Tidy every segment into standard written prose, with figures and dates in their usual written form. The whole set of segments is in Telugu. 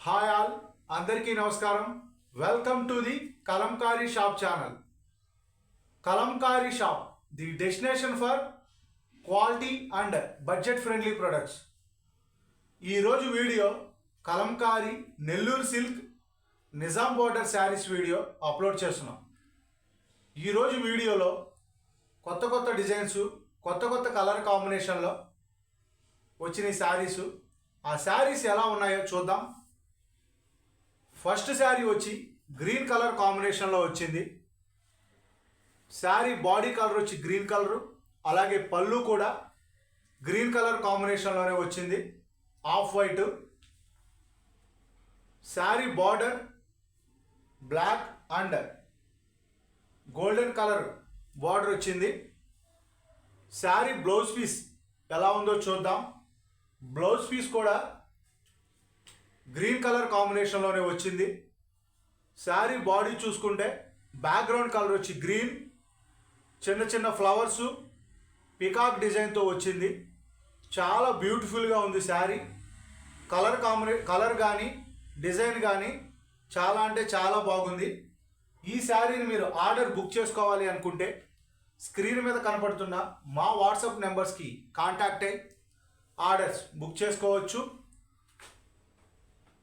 హాయ్ ఆల్, అందరికీ నమస్కారం. Welcome to the Kalamkari shop channel. Kalamkari shop, the destination for quality and budget friendly products. ఈరోజు video Kalamkari Nellore silk Nizam border saris video upload చేస్తున్నాం. ఈరోజు వీడియోలో కొత్త కొత్త డిజైన్స్, కొత్త కొత్త కలర్ కాంబినేషన్లో వచ్చిన శారీసు, ఆ శారీస్ ఎలా ఉన్నాయో చూద్దాం. ఫస్ట్ శారీ వచ్చి గ్రీన్ కలర్ కాంబినేషన్లో వచ్చింది. శారీ బాడీ కలర్ వచ్చి గ్రీన్ కలరు, అలాగే పళ్ళు కూడా గ్రీన్ కలర్ కాంబినేషన్లోనే వచ్చింది, off white. Saree border black and golden colour border వచ్చింది. శారీ బ్లౌజ్ పీస్ ఎలా ఉందో చూద్దాం. బ్లౌజ్ పీస్ కూడా గ్రీన్ కలర్ కాంబినేషన్లోనే వచ్చింది. శారీ బాడీ చూసుకుంటే బ్యాక్గ్రౌండ్ కలర్ వచ్చి గ్రీన్, చిన్న చిన్న ఫ్లవర్సు, పికాక్ డిజైన్తో వచ్చింది. చాలా బ్యూటిఫుల్గా ఉంది శారీ. కలర్ కానీ డిజైన్ కానీ చాలా అంటే చాలా బాగుంది. ఈ శారీని మీరు ఆర్డర్ బుక్ చేసుకోవాలి అనుకుంటే స్క్రీన్ మీద కనపడుతున్న మా వాట్సాప్ నెంబర్స్కి కాంటాక్ట్ అయ్యి ఆర్డర్స్ బుక్ చేసుకోవచ్చు.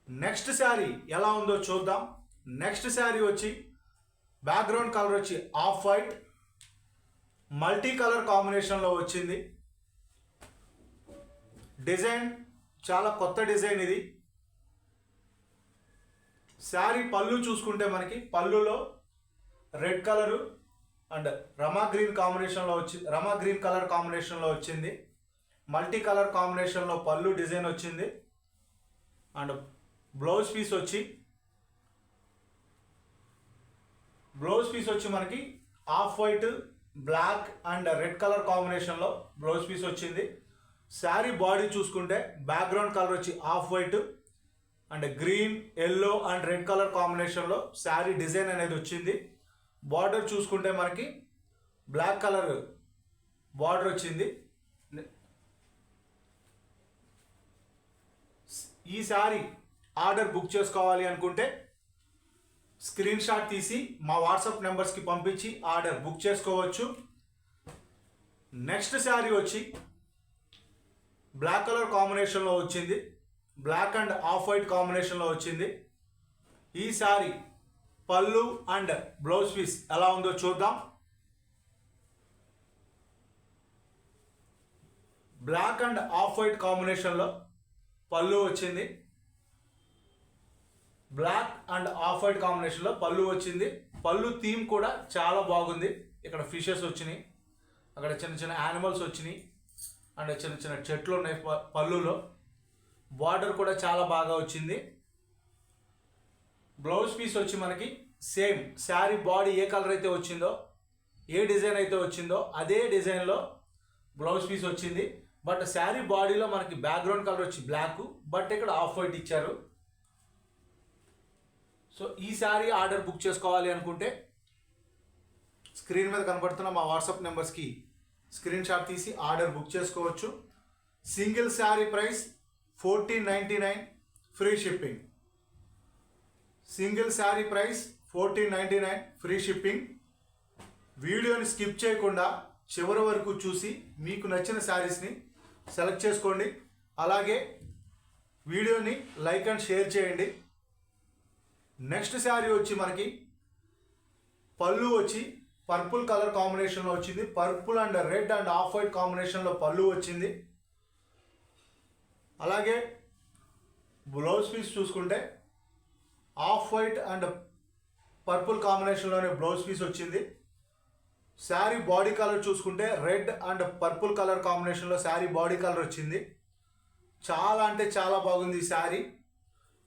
నెక్స్ట్ శారీ ఎలా ఉందో చూద్దాం. నెక్స్ట్ శారీ వచ్చి బ్యాక్గ్రౌండ్ కలర్ వచ్చి ఆఫ్ వైట్, మల్టీ కలర్ కాంబినేషన్లో వచ్చింది. డిజైన్ చాలా కొత్త డిజైన్ ఇది. శారీ పళ్ళు చూసుకుంటే మనకి పళ్ళులో red colour and Rama green colour కాంబినేషన్లో వచ్చింది. మల్టీ కలర్ కాంబినేషన్లో పళ్ళు డిజైన్ వచ్చింది. అండ్ బ్లౌజ్ పీస్ వచ్చి మనకి off white, black and red colour కాంబినేషన్లో బ్లౌజ్ పీస్ వచ్చింది. శారీ బాడీ చూసుకుంటే బ్యాక్గ్రౌండ్ కలర్ వచ్చి off white and green, yellow and red colour కాంబినేషన్లో శారీ డిజైన్ అనేది వచ్చింది. బార్డర్ చూసుకుంటే మనకి బ్లాక్ కలర్ బార్డర్ వచ్చింది. ఈ శారీ ఆర్డర్ బుక్ చేసుకోవాలి అనుకుంటే స్క్రీన్ షాట్ తీసి మా వాట్సాప్ నెంబర్స్కి పంపించి ఆర్డర్ బుక్ చేసుకోవచ్చు. నెక్స్ట్ శారీ వచ్చి బ్లాక్ కలర్ కాంబినేషన్లో వచ్చింది. బ్లాక్ అండ్ ఆఫ్ వైట్ కాంబినేషన్లో వచ్చింది. ఈ శారీ పళ్ళు అండ్ బ్లౌజ్ పీస్ ఎలా ఉందో చూద్దాం. బ్లాక్ అండ్ ఆఫ్ వైట్ కాంబినేషన్లో పళ్ళు వచ్చింది. బ్లాక్ అండ్ ఆఫ్ వైట్ కాంబినేషన్లో పళ్ళు వచ్చింది. పళ్ళు థీమ్ కూడా చాలా బాగుంది. ఇక్కడ ఫిషెస్ వచ్చినాయి, అక్కడ చిన్న చిన్న యానిమల్స్ వచ్చినాయి అండ్ చిన్న చిన్న చెట్లు ఉన్నాయి పళ్ళులో. బార్డర్ కూడా చాలా బాగా వచ్చింది. బ్లౌజ్ పీస్ వచ్చి మనకి సేమ్ శారీ బాడీ ఏ కలర్ అయితే వచ్చిందో, ఏ డిజైన్ అయితే వచ్చిందో అదే డిజైన్లో బ్లౌజ్ పీస్ వచ్చింది. బట్ శారీ బాడీలో మనకి బ్యాక్గ్రౌండ్ కలర్ వచ్చి బ్లాక్, బట్ ఇక్కడ ఆఫ్ వైట్ ఇచ్చారు. సో ఈ శారీ ఆర్డర్ బుక్ చేసుకోవాలి అనుకుంటే స్క్రీన్ మీద కనపడుతున్న మా వాట్సాప్ నెంబర్స్కి స్క్రీన్ షాట్ తీసి ఆర్డర్ బుక్ చేసుకోవచ్చు. Single sari price 1499, free shipping. Single sari price 1499, free shipping. వీడియోని స్కిప్ చేయకుండా చివరి వరకు చూసి మీకు నచ్చిన శారీస్ని సెలెక్ట్ చేసుకోండి. అలాగే వీడియోని లైక్ అండ్ షేర్ చేయండి. నెక్స్ట్ శారీ వచ్చి మనకి పళ్ళు వచ్చి పర్పుల్ కలర్ కాంబినేషన్లో వచ్చింది. Purple and red and off white కాంబినేషన్లో పళ్ళు వచ్చింది. అలాగే బ్లౌజ్ పీస్ చూసుకుంటే ఆఫ్ వైట్ అండ్ పర్పుల్ కాంబినేషన్లోనే బ్లౌజ్ పీస్ వచ్చింది. శారీ బాడీ కలర్ చూసుకుంటే రెడ్ అండ్ పర్పుల్ కలర్ కాంబినేషన్లో శారీ బాడీ కలర్ వచ్చింది. చాలా అంటే చాలా బాగుంది ఈ శారీ.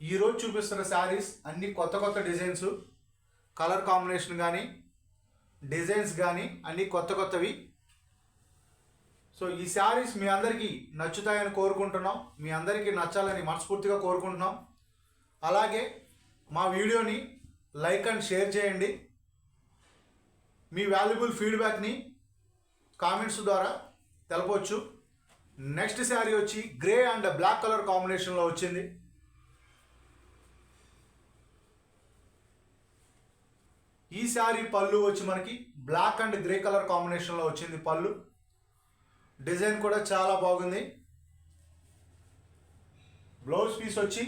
ఈరోజు చూపిస్తున్న శారీస్ అన్ని కొత్త కొత్త డిజైన్స్, కలర్ కాంబినేషన్ కానీ డిజైన్స్ కానీ అన్నీ కొత్త కొత్తవి. సో ఈ శారీస్ మీ అందరికీ నచ్చుతాయని కోరుకుంటున్నాం. మీ అందరికీ నచ్చాలని మనస్ఫూర్తిగా కోరుకుంటున్నాం. అలాగే మా వీడియోని లైక్ అండ్ షేర్ చేయండి. మీ వాల్యుబుల్ ఫీడ్బ్యాక్ని కామెంట్స్ ద్వారా తెలపవచ్చు. నెక్స్ట్ శారీ వచ్చి గ్రే అండ్ బ్లాక్ కలర్ కాంబినేషన్లో వచ్చింది. ఈ శారీ పళ్ళు వచ్చి మనకి బ్లాక్ అండ్ గ్రే కలర్ కాంబినేషన్లో వచ్చింది పళ్ళు. డిజైన్ కూడా చాలా బాగుంది. బ్లౌజ్ పీస్ వచ్చి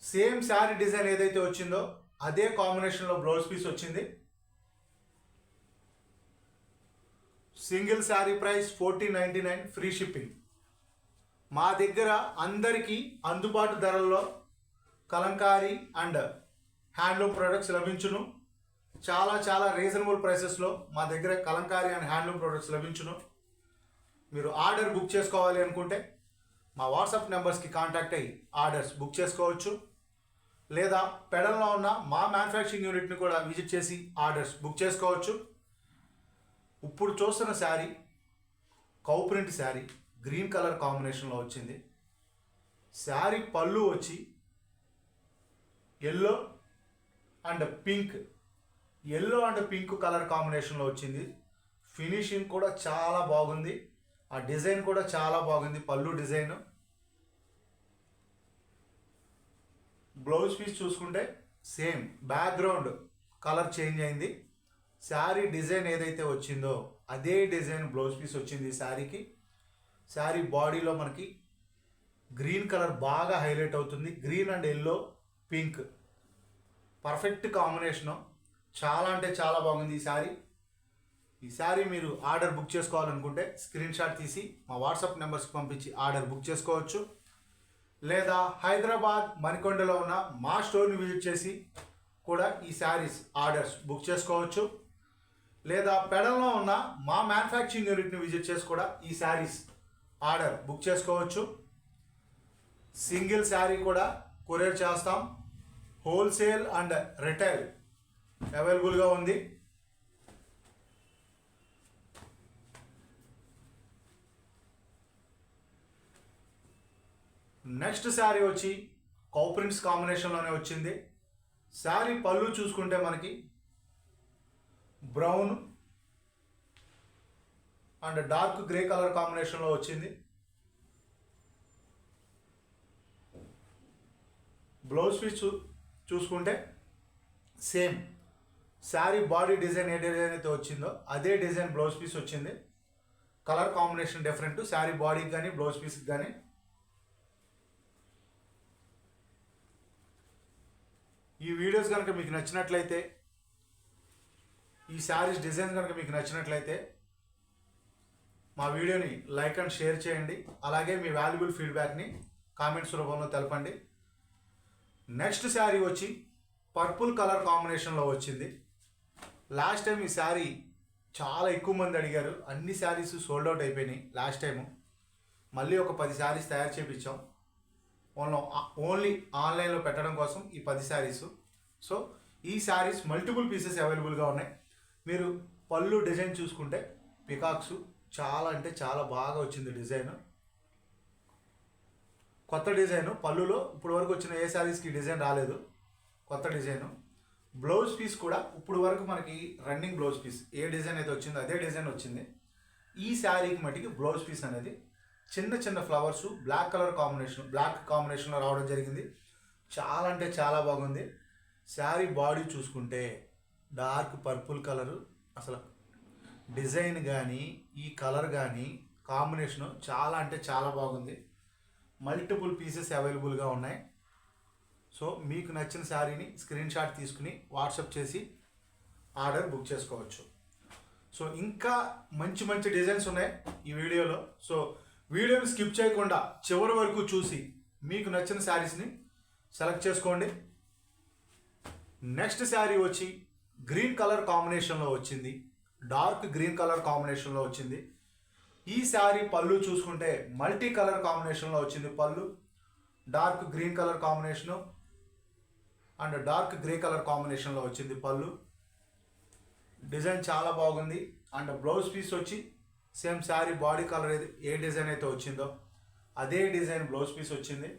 సేమ్ శారీ డిజైన్ ఏదైతే వచ్చిందో అదే కాంబినేషన్లో బ్లౌజ్ పీస్ వచ్చింది. Single sari price 1499, free shipping. మా దగ్గర అందరికీ అందుబాటు ధరల్లో కలంకారీ అండ్ హ్యాండ్లూమ్ ప్రొడక్ట్స్ లభించును. చాలా చాలా రీజనబుల్ ప్రైసెస్లో మా దగ్గర కలంకారీ అండ్ హ్యాండ్లూమ్ ప్రొడక్ట్స్ లభించును. మీరు ఆర్డర్ బుక్ చేసుకోవాలి అనుకుంటే మా వాట్సాప్ నెంబర్స్కి కాంటాక్ట్ అయ్యి ఆర్డర్స్ బుక్ చేసుకోవచ్చు. లేదా పెడల్లో ఉన్న మా మ్యానుఫ్యాక్చరింగ్ యూనిట్ని కూడా విజిట్ చేసి ఆర్డర్స్ బుక్ చేసుకోవచ్చు. ఇప్పుడు చూస్తున్న sari cow print sari green colour కాంబినేషన్లో వచ్చింది. శారీ పళ్ళు వచ్చి ఎల్లో అండ్ పింక్ కలర్ కాంబినేషన్లో వచ్చింది. ఫినిషింగ్ కూడా చాలా బాగుంది. ఆ డిజైన్ కూడా చాలా బాగుంది. పళ్ళు డిజైన్. బ్లౌజ్ పీస్ చూసుకుంటే సేమ్ బ్యాక్గ్రౌండ్ కలర్ చేంజ్ అయింది. శారీ డిజైన్ ఏదైతే వచ్చిందో అదే డిజైన్ బ్లౌజ్ పీస్ వచ్చింది శారీకి. శారీ బాడీలో మనకి గ్రీన్ కలర్ బాగా హైలైట్ అవుతుంది. Green and yellow pink perfect combination. చాలా అంటే చాలా బాగుంది ఈ శారీ. ఈ శారీ మీరు ఆర్డర్ బుక్ చేసుకోవాలనుకుంటే స్క్రీన్ షాట్ తీసి మా వాట్సాప్ నెంబర్స్కి పంపించి ఆర్డర్ బుక్ చేసుకోవచ్చు. లేదా హైదరాబాద్ మణికొండలో ఉన్న మా స్టోర్ని విజిట్ చేసి కూడా ఈ శారీస్ ఆర్డర్స్ బుక్ చేసుకోవచ్చు. లేదా పెడల్లో ఉన్న మా మ్యానుఫ్యాక్చరింగ్ యూనిట్ని విజిట్ చేసి కూడా ఈ శారీస్ ఆర్డర్ బుక్ చేసుకోవచ్చు. సింగిల్ శారీ కూడా కొరియర్ చేస్తాం. హోల్సేల్ అండ్ రిటైల్ అవైలబుల్గా ఉంది. నెక్స్ట్ శారీ వచ్చి కౌ ప్రింట్స్ కాంబినేషన్లోనే వచ్చింది. శారీ పళ్ళు చూసుకుంటే మనకి brown and dark grey colour కాంబినేషన్లో వచ్చింది. బ్లౌజ్ పీస్ చూసుకుంటే సేమ్ శారీ బాడీ డిజైన్ ఏ డిజైన్ అయితే వచ్చిందో అదే డిజైన్ బ్లౌజ్ పీస్ వచ్చింది. కలర్ కాంబినేషన్ డిఫరెంట్ శారీ బాడీకి కానీ బ్లౌజ్ పీస్కి కానీ. ఈ వీడియోస్ కనుక మీకు నచ్చినట్లయితే, ఈ శారీస్ డిజైన్ కనుక మీకు నచ్చినట్లయితే మా వీడియోని లైక్ అండ్ షేర్ చేయండి. అలాగే మీ వాల్యుబుల్ ఫీడ్బ్యాక్ని కామెంట్స్ రూపంలో తెలపండి. నెక్స్ట్ శారీ వచ్చి పర్పుల్ కలర్ కాంబినేషన్లో వచ్చింది. లాస్ట్ టైం ఈ శారీ చాలా ఎక్కువ మంది అడిగారు. అన్ని శారీస్ సోల్డ్ అవుట్ అయిపోయినాయి లాస్ట్ టైము. మళ్ళీ ఒక 10 శారీస్ తయారు చేయించాం. ఓన్లీ ఆన్లైన్లో పెట్టడం కోసం ఈ 10 శారీస్. సో ఈ శారీస్ మల్టిపుల్ పీసెస్ అవైలబుల్గా ఉన్నాయి. మీరు పళ్ళు డిజైన్ చూసుకుంటే పికాక్స్ చాలా అంటే చాలా బాగా వచ్చింది డిజైన్. కొత్త డిజైను పళ్ళులో ఇప్పుడు వరకు వచ్చిన ఏ శారీస్కి డిజైన్ రాలేదు. కొత్త డిజైను. బ్లౌజ్ పీస్ కూడా ఇప్పుడు వరకు మనకి రన్నింగ్ బ్లౌజ్ పీస్ ఏ డిజైన్ అయితే వచ్చిందో అదే డిజైన్ వచ్చింది. ఈ శారీకి మట్టికి బ్లౌజ్ పీస్ అనేది చిన్న చిన్న ఫ్లవర్స్ బ్లాక్ కాంబినేషన్లో రావడం జరిగింది. చాలా అంటే చాలా బాగుంది. శారీ బాడీ చూసుకుంటే డార్క్ పర్పుల్ కలరు. అసలు డిజైన్ కానీ ఈ కలర్ కానీ కాంబినేషను చాలా అంటే చాలా బాగుంది. మల్టిపుల్ పీసెస్ అవైలబుల్గా ఉన్నాయి. సో మీకు నచ్చిన శారీని స్క్రీన్ షాట్ తీసుకుని వాట్సాప్ చేసి ఆర్డర్ బుక్ చేసుకోవచ్చు. సో ఇంకా మంచి మంచి డిజైన్స్ ఉన్నాయి ఈ వీడియోలో. సో వీడియోని స్కిప్ చేయకుండా చివరి వరకు చూసి మీకు నచ్చిన శారీస్ని సెలెక్ట్ చేసుకోండి. నెక్స్ట్ శారీ వచ్చి గ్రీన్ కలర్ కాంబినేషన్లో వచ్చింది. డార్క్ గ్రీన్ కలర్ కాంబినేషన్లో వచ్చింది. ఈ శారీ పళ్ళు చూసుకుంటే మల్టీ కలర్ కాంబినేషన్లో వచ్చింది. పళ్ళు dark green colour combination and dark grey colour కాంబినేషన్లో వచ్చింది పళ్ళు. డిజైన్ చాలా బాగుంది. అండ్ బ్లౌజ్ పీస్ వచ్చి సేమ్ శారీ బాడీ కలర్ ఏ డిజైన్ అయితే వచ్చిందో అదే డిజైన్ బ్లౌజ్ పీస్ వచ్చింది.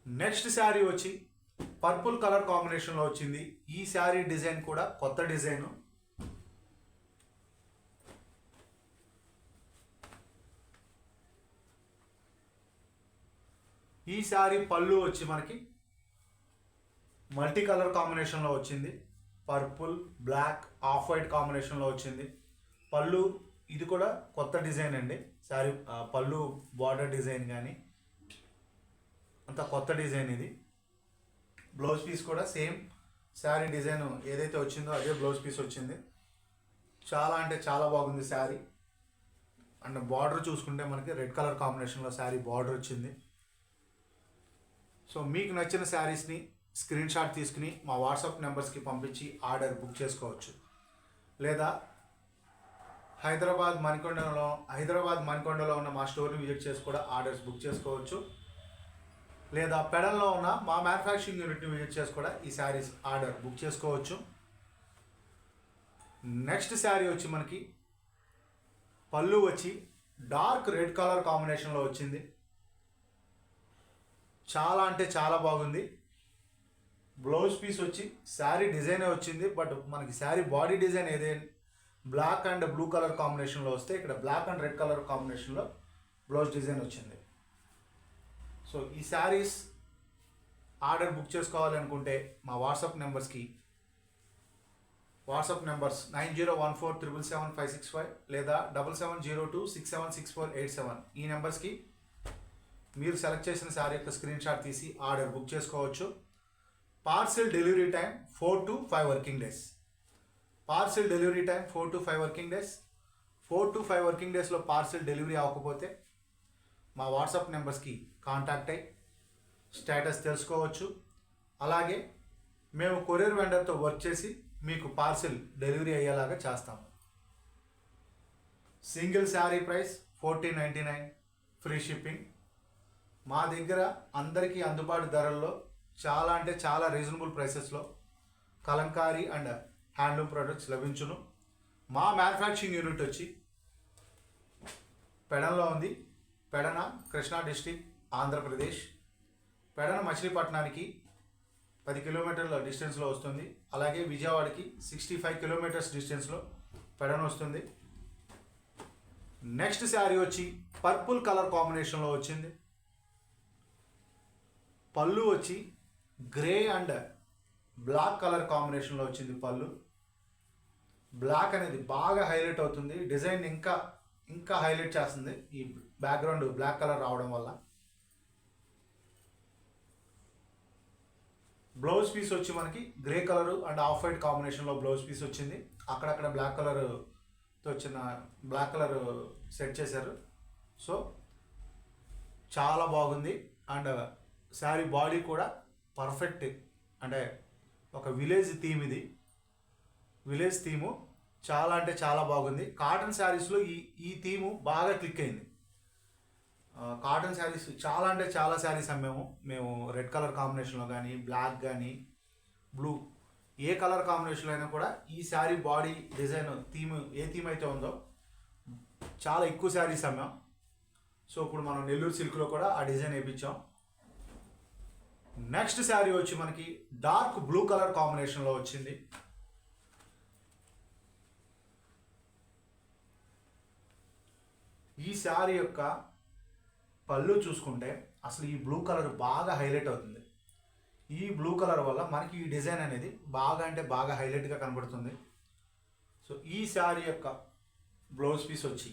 నెక్స్ట్ శారీ వచ్చి పర్పుల్ కలర్ కాంబినేషన్లో వచ్చింది. ఈ శారీ డిజైన్ కూడా కొత్త డిజైను. ఈ శారీ పళ్ళు వచ్చి మనకి మల్టీ కలర్ కాంబినేషన్లో వచ్చింది. పర్పుల్, బ్లాక్, ఆఫ్ వైట్ కాంబినేషన్లో వచ్చింది పళ్ళు. ఇది కూడా కొత్త డిజైన్ అండి. శారీ పళ్ళు బార్డర్ డిజైన్ కానీ అంత కొత్త డిజైన్ ఇది. బ్లౌజ్ పీస్ కూడా సేమ్ శారీ డిజైన్ ఏదైతే వచ్చిందో అదే బ్లౌజ్ పీస్ వచ్చింది. చాలా అంటే చాలా బాగుంది శారీ. అండ్ బార్డర్ చూసుకుంటే మనకి రెడ్ కలర్ కాంబినేషన్లో శారీ బార్డర్ వచ్చింది. సో మీకు నచ్చిన శారీస్ని స్క్రీన్ షాట్ తీసుకుని మా వాట్సాప్ నెంబర్స్కి పంపించి ఆర్డర్ బుక్ చేసుకోవచ్చు. లేదా హైదరాబాద్ మణికొండలో ఉన్న మా స్టోర్ని విజిట్ చేసి కూడా ఆర్డర్స్ బుక్ చేసుకోవచ్చు. లేదా పెడన్లో ఉన్న మా మ్యానుఫ్యాక్చరింగ్ యూనిట్ని విజిట్ చేసి కూడా ఈ శారీస్ ఆర్డర్ బుక్ చేసుకోవచ్చు. నెక్స్ట్ శారీ వచ్చి మనకి పళ్ళు వచ్చి డార్క్ రెడ్ కలర్ కాంబినేషన్లో వచ్చింది. చాలా అంటే చాలా బాగుంది. బ్లౌజ్ పీస్ వచ్చి శారీ డిజైనే వచ్చింది. బట్ మనకి శారీ బాడీ డిజైన్ ఏదైనా బ్లాక్ అండ్ బ్లూ కలర్ కాంబినేషన్లో వస్తే ఇక్కడ బ్లాక్ అండ్ రెడ్ కలర్ కాంబినేషన్లో బ్లౌజ్ డిజైన్ వచ్చింది. సో ఈ శారీస్ ఆర్డర్ బుక్ చేసుకోవాలి అనుకుంటే మా వాట్సాప్ నెంబర్స్ 9014777565 లేదా 7702676487 ఈ నెంబర్స్కి మీరు సెలెక్ట్ చేసిన శారీ యొక్క స్క్రీన్ షాట్ తీసి ఆర్డర్ బుక్ చేసుకోవచ్చు. Parcel delivery time 4 to 5 working days. 4 to 5 working డేస్లో పార్సిల్ డెలివరీ అవ్వకపోతే మా వాట్సాప్ నెంబర్స్కి కాంటాక్ట్ అయ్యి స్టేటస్ తెలుసుకోవచ్చు. అలాగే మేము కొరియర్ వెండర్తో వర్క్ చేసి మీకు పార్సిల్ డెలివరీ అయ్యేలాగా చేస్తాము. Single sari price 1499, free shipping. మా దగ్గర అందరికీ అందుబాటు ధరల్లో చాలా అంటే చాలా రీజనబుల్ ప్రైసెస్లో కలంకారీ అండ్ హ్యాండ్లూమ్ ప్రొడక్ట్స్ లభించును. మా మ్యానుఫ్యాక్చరింగ్ యూనిట్ వచ్చి పెడన్లో ఉంది. పెడన, కృష్ణా డిస్టిక్, ఆంధ్రప్రదేశ్. పెడన మచిలీపట్నానికి 10 కిలోమీటర్ల డిస్టెన్స్లో వస్తుంది. అలాగే విజయవాడకి 65 కిలోమీటర్స్ డిస్టెన్స్లో పెడన వస్తుంది. నెక్స్ట్ శారీ వచ్చి పర్పుల్ కలర్ కాంబినేషన్లో వచ్చింది. పళ్ళు వచ్చి గ్రే అండ్ బ్లాక్ కలర్ కాంబినేషన్లో వచ్చింది పళ్ళు. బ్లాక్ అనేది బాగా హైలైట్ అవుతుంది. డిజైన్ ఇంకా హైలైట్ చేస్తుంది ఈ బ్యాక్గ్రౌండ్ బ్లాక్ కలర్ రావడం వల్ల. బ్లౌజ్ పీస్ వచ్చి మనకి grey colour and off white కాంబినేషన్లో బ్లౌజ్ పీస్ వచ్చింది. అక్కడక్కడ బ్లాక్ కలర్తో వచ్చిన బ్లాక్ కలర్ సెట్ చేశారు. సో చాలా బాగుంది. అండ్ శారీ బాడీ కూడా పర్ఫెక్ట్. అంటే ఒక విలేజ్ థీమ్ ఇది. విలేజ్ థీము చాలా అంటే చాలా బాగుంది. కాటన్ శారీస్లో ఈ థీము బాగా క్లిక్ అయింది. కాటన్ శారీస్ చాలా అంటే చాలా శారీస్ అమ్మాము మేము. రెడ్ కలర్ కాంబినేషన్లో కానీ, బ్లాక్ కానీ, బ్లూ, ఏ కలర్ కాంబినేషన్లో అయినా కూడా ఈ శారీ బాడీ డిజైన్ థీమ్ ఏ థీమ్ అయితే ఉందో చాలా ఎక్కువ శారీస్ అమ్మాం. సో ఇప్పుడు మనం నెల్లూరు సిల్క్లో కూడా ఆ డిజైన్ వేయించాం. నెక్స్ట్ శారీ వచ్చి మనకి డార్క్ బ్లూ కలర్ కాంబినేషన్లో వచ్చింది. ఈ శారీ యొక్క పళ్ళు చూసుకుంటే అసలు ఈ బ్లూ కలర్ బాగా హైలైట్ అవుతుంది. ఈ బ్లూ కలర్ వల్ల మనకి ఈ డిజైన్ అనేది బాగా అంటే బాగా హైలైట్గా కనబడుతుంది. సో ఈ శారీ యొక్క బ్లౌజ్ పీస్ వచ్చి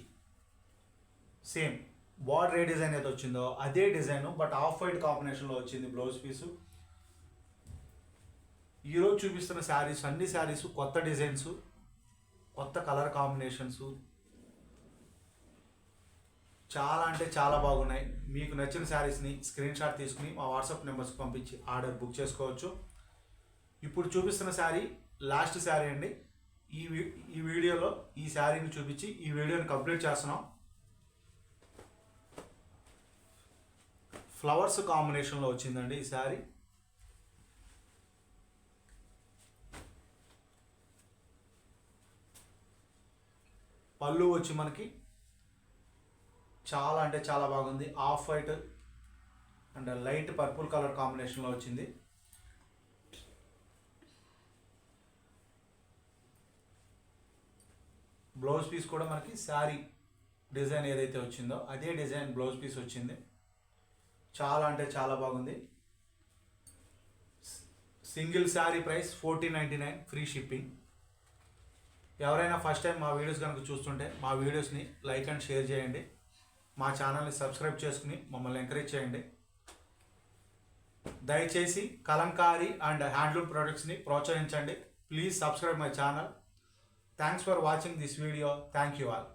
సేమ్ బార్డర్ ఏ డిజైన్ అయితే వచ్చిందో అదే డిజైన్, బట్ ఆఫ్ వైట్ కాంబినేషన్లో వచ్చింది బ్లౌజ్ పీసు. ఈరోజు చూపిస్తున్న శారీస్ అన్ని శారీస్ కొత్త డిజైన్స్, కొత్త కలర్ కాంబినేషన్స్, చాలా అంటే చాలా బాగున్నాయి. మీకు నచ్చిన శారీస్ని స్క్రీన్ షాట్ తీసుకుని మా వాట్సాప్ నెంబర్స్కి పంపించి ఆర్డర్ బుక్ చేసుకోవచ్చు. ఇప్పుడు చూపిస్తున్న శారీ లాస్ట్ శారీ అండి. ఈ వీడియోలో ఈ శారీని చూపించి ఈ వీడియోని కంప్లీట్ చేస్తున్నాం. ఫ్లవర్స్ కాంబినేషన్లో వచ్చిందండి ఈ శారీ. పళ్ళు వచ్చి మనకి చాలా అంటే చాలా బాగుంది. Of white and light purple colour కాంబినేషన్లో వచ్చింది. బ్లౌజ్ పీస్ కూడా మనకి శారీ డిజైన్ ఏదైతే వచ్చిందో అదే డిజైన్ బ్లౌజ్ పీస్ వచ్చింది. చాలా అంటే చాలా బాగుంది. Single sari price 1499, free shipping. ఎవరైనా ఫస్ట్ టైం మా వీడియోస్ కనుక చూస్తుంటే మా వీడియోస్ని లైక్ అండ్ షేర్ చేయండి. మా ఛానల్ని సబ్స్క్రైబ్ చేసుకుని మమ్మల్ని ఎంకరేజ్ చేయండి. దయచేసి కలంకారీ అండ్ హ్యాండ్లూమ్ ప్రొడక్ట్స్ని ప్రోత్సహించండి. Please subscribe my channel. Thanks for watching this video. Thank you all.